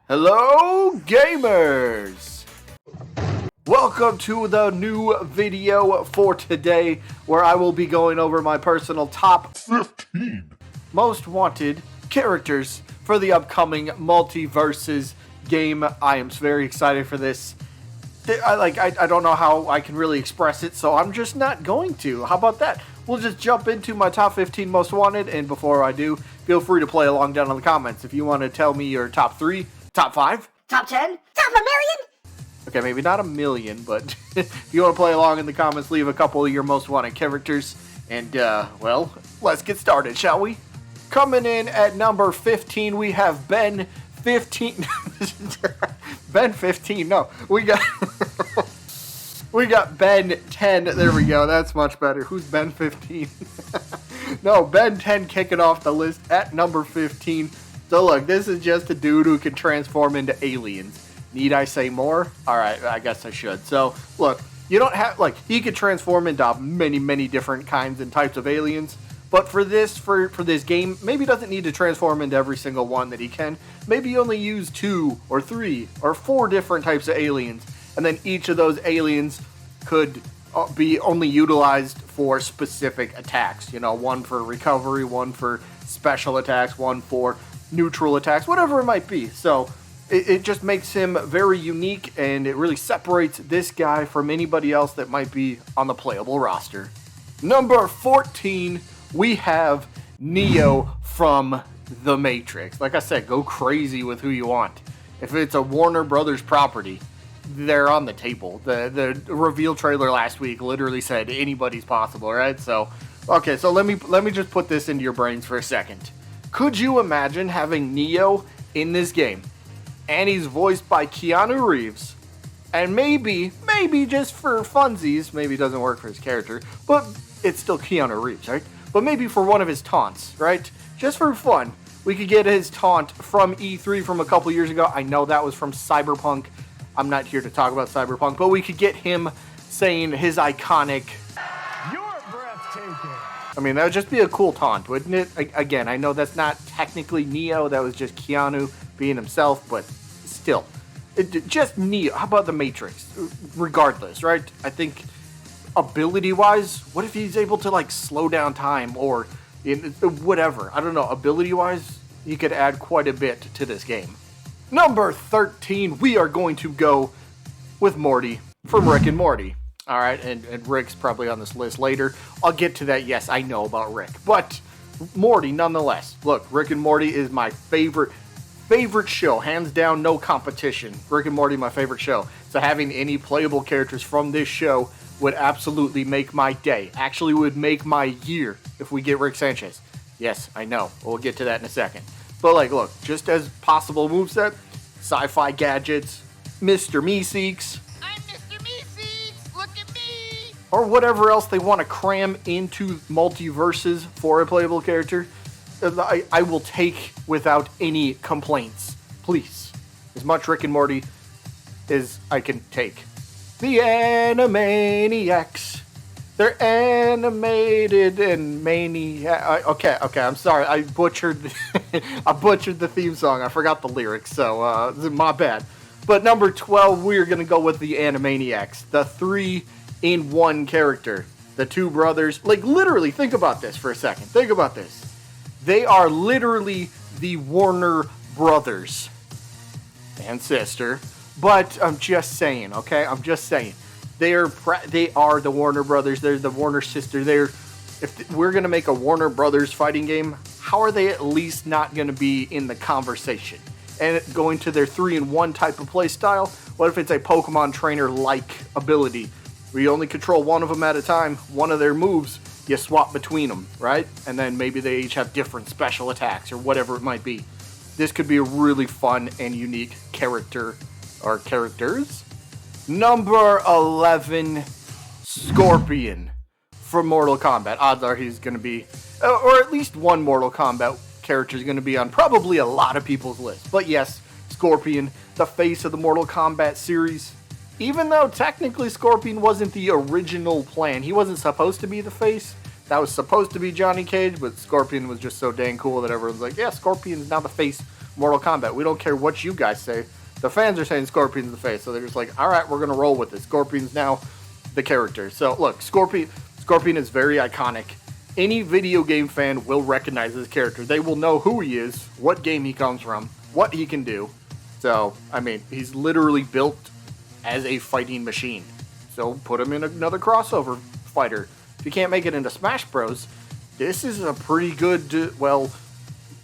Hello, gamers! Welcome to the new video for today, where I will be going over my personal top 15 most wanted characters for the upcoming Multiversus game. I am very excited for this. I don't know how I can really express it, so I'm just not going to. How about that? We'll just jump into my top 15 most wanted, and before I do, feel free to play along down in the comments. If you want to tell me your top 3, top 5, top 10, top a million? Okay, maybe not a million, but if you want to play along in the comments, leave a couple of your most wanted characters. And, well, let's get started, shall we? Coming in at number 15, we have Ben 15. Ben 15, no. We got Ben 10. There we go. That's much better. Who's Ben 15? No, Ben 10 kicking off the list at number 15. So look, this is just a dude who can transform into aliens. Need I say more? Alright, I guess I should. So, look, you don't have, he could transform into many different kinds and types of aliens. But for this game, maybe he doesn't need to transform into every single one that he can. Maybe you only use 2 or 3 or 4 different types of aliens. And then each of those aliens could be only utilized for specific attacks. You know, one for recovery, one for special attacks, one for neutral attacks, whatever it might be. So it just makes him very unique, and it really separates this guy from anybody else that might be on the playable roster. Number 14, we have Neo from The Matrix. Like I said, go crazy with who you want. If it's a Warner Brothers property, they're on the table. The reveal trailer last week literally said anybody's possible, right? So, okay, so let me just put this into your brains for a second. Could you imagine having Neo in this game, and he's voiced by Keanu Reeves, and maybe just for funsies, maybe it doesn't work for his character, but it's still Keanu Reeves, right? But maybe for one of his taunts, right? Just for fun, we could get his taunt from E3 from a couple years ago. I know that was from Cyberpunk. I'm not here to talk about Cyberpunk, but we could get him saying his iconic, "You're breathtaking." I mean, that would just be a cool taunt, wouldn't it? Again, I know that's not technically Neo, that was just Keanu being himself, but still. Just Neo. How about The Matrix? Regardless, right? I think ability-wise, what if he's able to, slow down time or whatever? I don't know. Ability-wise, he could add quite a bit to this game. Number 13, we are going to go with Morty from Rick and Morty. All right, and Rick's probably on this list later. I'll get to that. Yes, I know about Rick, but Morty nonetheless. Look, Rick and Morty is my favorite show, hands down, no competition. Rick and Morty, my favorite show. So having any playable characters from this show would absolutely make my day. Actually, would make my year if we get Rick Sanchez. Yes, I know. We'll get to that in a second. But look, just as possible moveset, sci-fi gadgets, Mr. Meeseeks. I'm Mr. Meeseeks, look at me! Or whatever else they want to cram into Multiversus for a playable character, I will take without any complaints. Please. As much Rick and Morty as I can take. The Animaniacs. They're animated and maniac. Okay, I'm sorry. I butchered the theme song. I forgot the lyrics, so my bad. But number 12, we're going to go with the Animaniacs. The 3-in-1 character. The two brothers. Literally, think about this for a second. Think about this. They are literally the Warner Brothers and sister. But I'm just saying, okay? I'm just saying. They are the Warner Brothers. They're the Warner sister. If we're going to make a Warner Brothers fighting game, how are they at least not going to be in the conversation? And going to their 3-in-1 type of play style, what if it's a Pokemon trainer-like ability where you only control one of them at a time, one of their moves, you swap between them, right? And then maybe they each have different special attacks or whatever it might be. This could be a really fun and unique character or characters. Number 11, Scorpion from Mortal Kombat. Odds are he's going to be, or at least one Mortal Kombat character is going to be on probably a lot of people's list. But yes, Scorpion, the face of the Mortal Kombat series. Even though technically Scorpion wasn't the original plan. He wasn't supposed to be the face. That was supposed to be Johnny Cage, but Scorpion was just so dang cool that everyone's like, yeah, Scorpion's now the face Mortal Kombat. We don't care what you guys say. The fans are saying Scorpion's the face, so they're just like, all right, we're gonna roll with it. Scorpion's now the character. So look, Scorpion is very iconic. Any video game fan will recognize this character. They will know who he is, what game he comes from, what he can do. So, I mean, he's literally built as a fighting machine. So put him in another crossover fighter. If you can't make it into Smash Bros, this is a pretty good, well,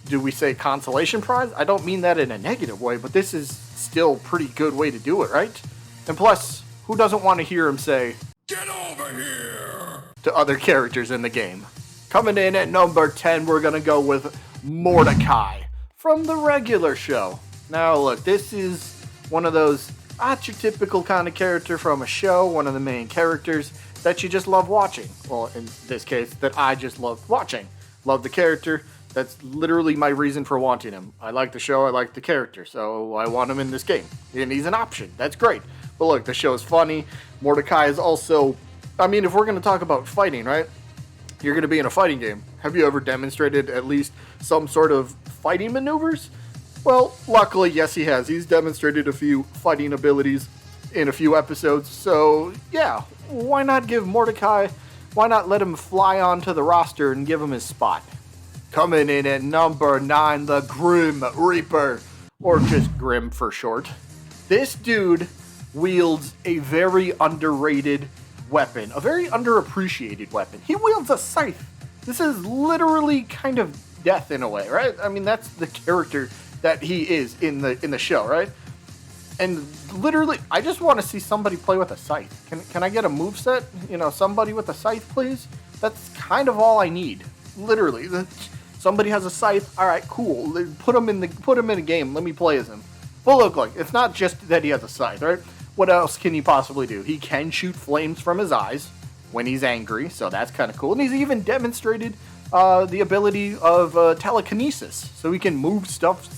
do we say consolation prize? I don't mean that in a negative way, but this is still a pretty good way to do it, right? And plus, who doesn't want to hear him say, "Get over here!" to other characters in the game? Coming in at number 10, we're going to go with Mordecai from the regular show. Now, look, this is one of those not your typical kind of character from a show, one of the main characters that you just love watching. Well, in this case, that I just love watching. Love the character. That's literally my reason for wanting him. I like the show, I like the character, so I want him in this game. And he's an option. That's great. But look, the show's funny. Mordecai is also, I mean, if we're going to talk about fighting, right? You're going to be in a fighting game. Have you ever demonstrated at least some sort of fighting maneuvers? Well, luckily, yes, he has. He's demonstrated a few fighting abilities in a few episodes. So, yeah, why not give Mordecai, why not let him fly onto the roster and give him his spot? Coming in at number 9, the Grim Reaper, or just Grim for short. This dude wields a very underrated weapon, a very underappreciated weapon. He wields a scythe. This is literally kind of death in a way, right? I mean, that's the character that he is in the show, right? And literally, I just want to see somebody play with a scythe. Can I get a moveset? You know, somebody with a scythe, please? That's kind of all I need. Literally. Somebody has a scythe. All right, cool. Put him in a game. Let me play as him. But look, it's not just that he has a scythe, right? What else can he possibly do? He can shoot flames from his eyes when he's angry, so that's kind of cool. And he's even demonstrated the ability of telekinesis, so he can move stuff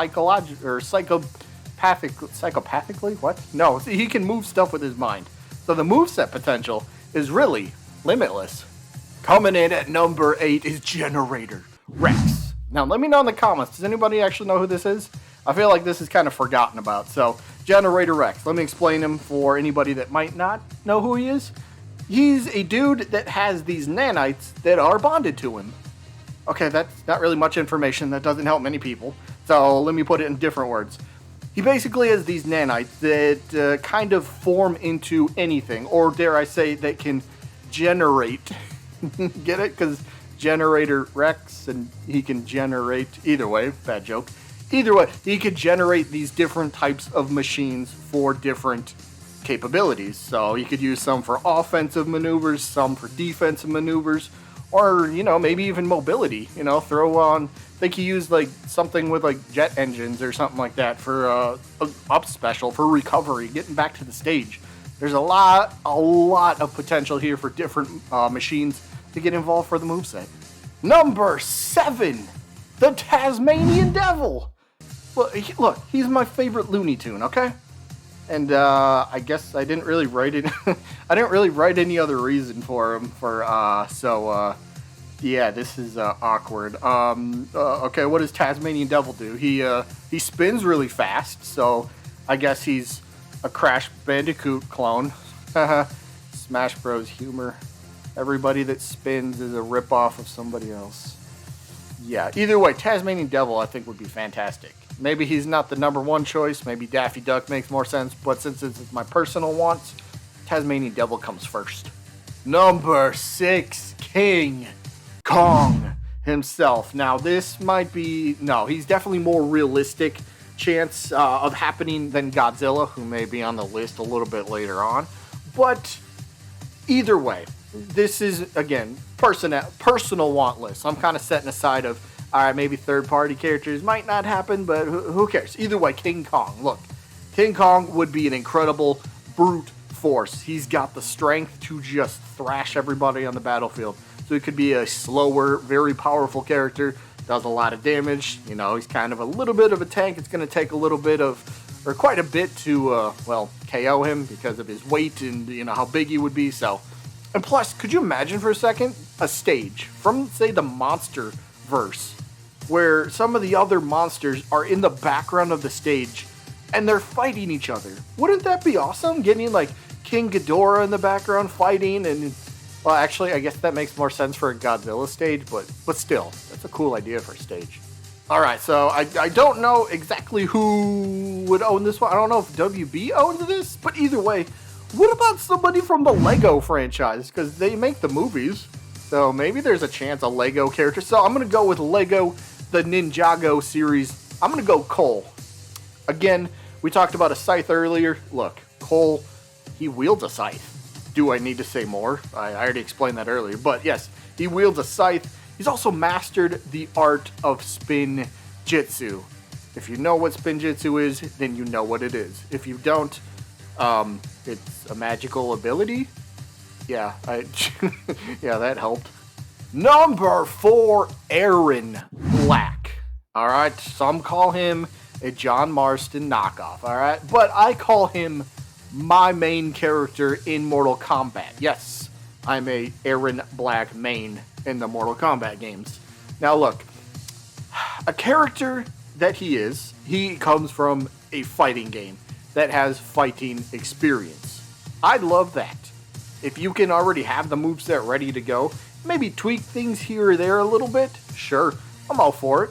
psychopathically. What? No, he can move stuff with his mind. So the moveset potential is really limitless. Coming in at number 8 is Generator Rex. Now, let me know in the comments. Does anybody actually know who this is? I feel like this is kind of forgotten about. So, Generator Rex. Let me explain him for anybody that might not know who he is. He's a dude that has these nanites that are bonded to him. Okay, that's not really much information. That doesn't help many people. So, let me put it in different words. He basically has these nanites that kind of form into anything. Or dare I say, that can generate. Get it? Because Generator Rex, and he can generate, either way, bad joke. Either way, he could generate these different types of machines for different capabilities. So he could use some for offensive maneuvers, some for defensive maneuvers, or, you know, maybe even mobility. You know, throw on, I think he used like something with like jet engines or something like that for up special for recovery, getting back to the stage. There's a lot of potential here for different machines to get involved for the moveset. Number 7, the Tasmanian Devil. Look, he's my favorite Looney Tune, okay? And I guess I didn't really write it. I didn't really write any other reason for him. Yeah, this is awkward. Okay, what does Tasmanian Devil do? He spins really fast, so I guess he's a Crash Bandicoot clone. Smash Bros. Humor. Everybody that spins is a ripoff of somebody else. Yeah, either way, Tasmanian Devil I think would be fantastic. Maybe he's not the number 1 choice. Maybe Daffy Duck makes more sense. But since it's my personal wants, Tasmanian Devil comes first. Number 6, King Kong himself. Now, this might be... No, he's definitely more realistic chance of happening than Godzilla, who may be on the list a little bit later on. But either way, this is, again, personal want list. I'm kind of setting aside of, all right, maybe third-party characters might not happen, but who cares? Either way, King Kong. Look, King Kong would be an incredible brute force. He's got the strength to just thrash everybody on the battlefield. So he could be a slower, very powerful character, does a lot of damage. You know, he's kind of a little bit of a tank. It's going to take a little bit of, or quite a bit to, KO him because of his weight and, you know, how big he would be. So, and plus, could you imagine for a second a stage from, say, the Monsterverse where some of the other monsters are in the background of the stage and they're fighting each other. Wouldn't that be awesome? Getting like King Ghidorah in the background fighting and, well, actually, I guess that makes more sense for a Godzilla stage, but still, that's a cool idea for a stage. Alright, so I don't know exactly who would own this one. I don't know if WB owns this, but either way, what about somebody from the Lego franchise? Because they make the movies, so maybe there's a chance a Lego character. So I'm going to go with Lego, the Ninjago series. I'm going to go Cole. Again, we talked about a scythe earlier. Look, Cole, he wields a scythe. Do I need to say more? I already explained that earlier, but yes, he wields a scythe. He's also mastered the art of spin jitsu. If you know what spin jitsu is, then you know what it is. If you don't, it's a magical ability. Yeah, yeah, that helped. Number 4, Aaron Black. Alright, some call him a John Marston knockoff, alright? But I call him my main character in Mortal Kombat. Yes, I'm a Aaron Black main in the Mortal Kombat games. Now look, a character that he comes from a fighting game that has fighting experience. I love that. If you can already have the moveset ready to go, maybe tweak things here or there a little bit, sure, I'm all for it.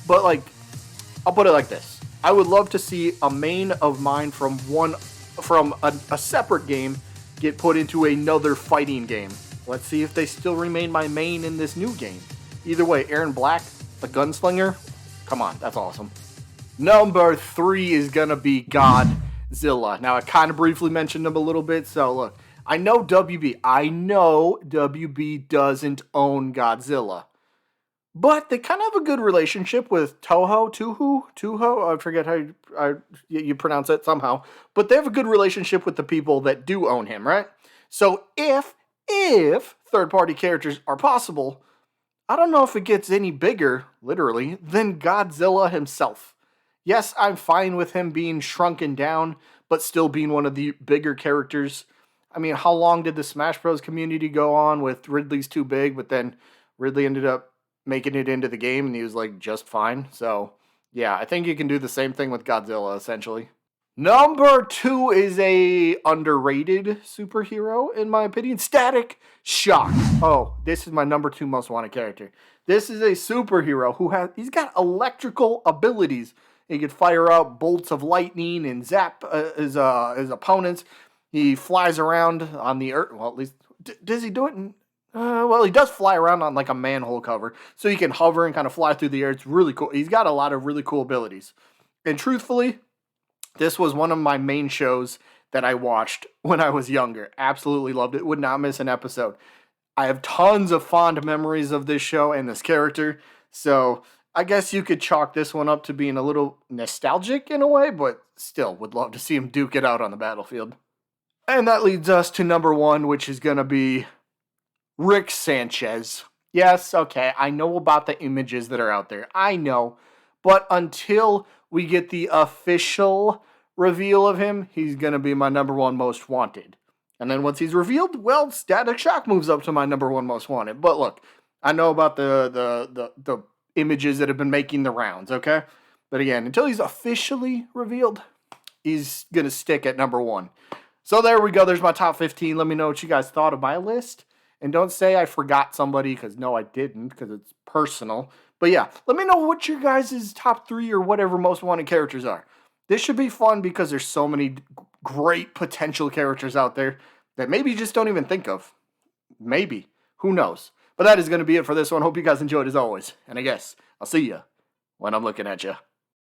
But like, I'll put it like this. I would love to see a main of mine from a separate game get put into another fighting game. Let's see if they still remain my main in this new game. Either way, Aaron Black, the gunslinger, come on, that's awesome. Number 3 is gonna be Godzilla. Now, I kind of briefly mentioned him a little bit, so look, I know WB doesn't own Godzilla, but they kind of have a good relationship with Toho, I forget how you pronounce it somehow, but they have a good relationship with the people that do own him, right? So if third-party characters are possible, I don't know if it gets any bigger, literally, than Godzilla himself. Yes, I'm fine with him being shrunken down, but still being one of the bigger characters. I mean, how long did the Smash Bros. Community go on with Ridley's too big, but then Ridley ended up making it into the game and he was like just fine. So yeah, I think you can do the same thing with Godzilla essentially. Number 2 is a underrated superhero in my opinion, Static Shock. Oh, this is my number 2 most wanted character. This is a superhero he's got electrical abilities. He could fire out bolts of lightning and zap his opponents. He flies around on the earth. Well, at least does he do it? Well, he does fly around on like a manhole cover, so he can hover and kind of fly through the air. It's really cool. He's got a lot of really cool abilities. And truthfully, this was one of my main shows that I watched when I was younger. Absolutely loved it. Would not miss an episode. I have tons of fond memories of this show and this character. So I guess you could chalk this one up to being a little nostalgic in a way, but still would love to see him duke it out on the battlefield. And that leads us to number 1, which is going to be Rick Sanchez. Yes, okay, I know about the images that are out there. I know. But until we get the official reveal of him, he's going to be my number 1 most wanted. And then once he's revealed, well, Static Shock moves up to my number 1 most wanted. But look, I know about the images that have been making the rounds, okay? But again, until he's officially revealed, he's going to stick at number 1. So there we go. There's my top 15. Let me know what you guys thought of my list. And don't say I forgot somebody, because no, I didn't, because it's personal. But yeah, let me know what your guys' top 3 or whatever most wanted characters are. This should be fun because there's so many great potential characters out there that maybe you just don't even think of. Maybe. Who knows? But that is going to be it for this one. Hope you guys enjoyed as always. And I guess I'll see you when I'm looking at you.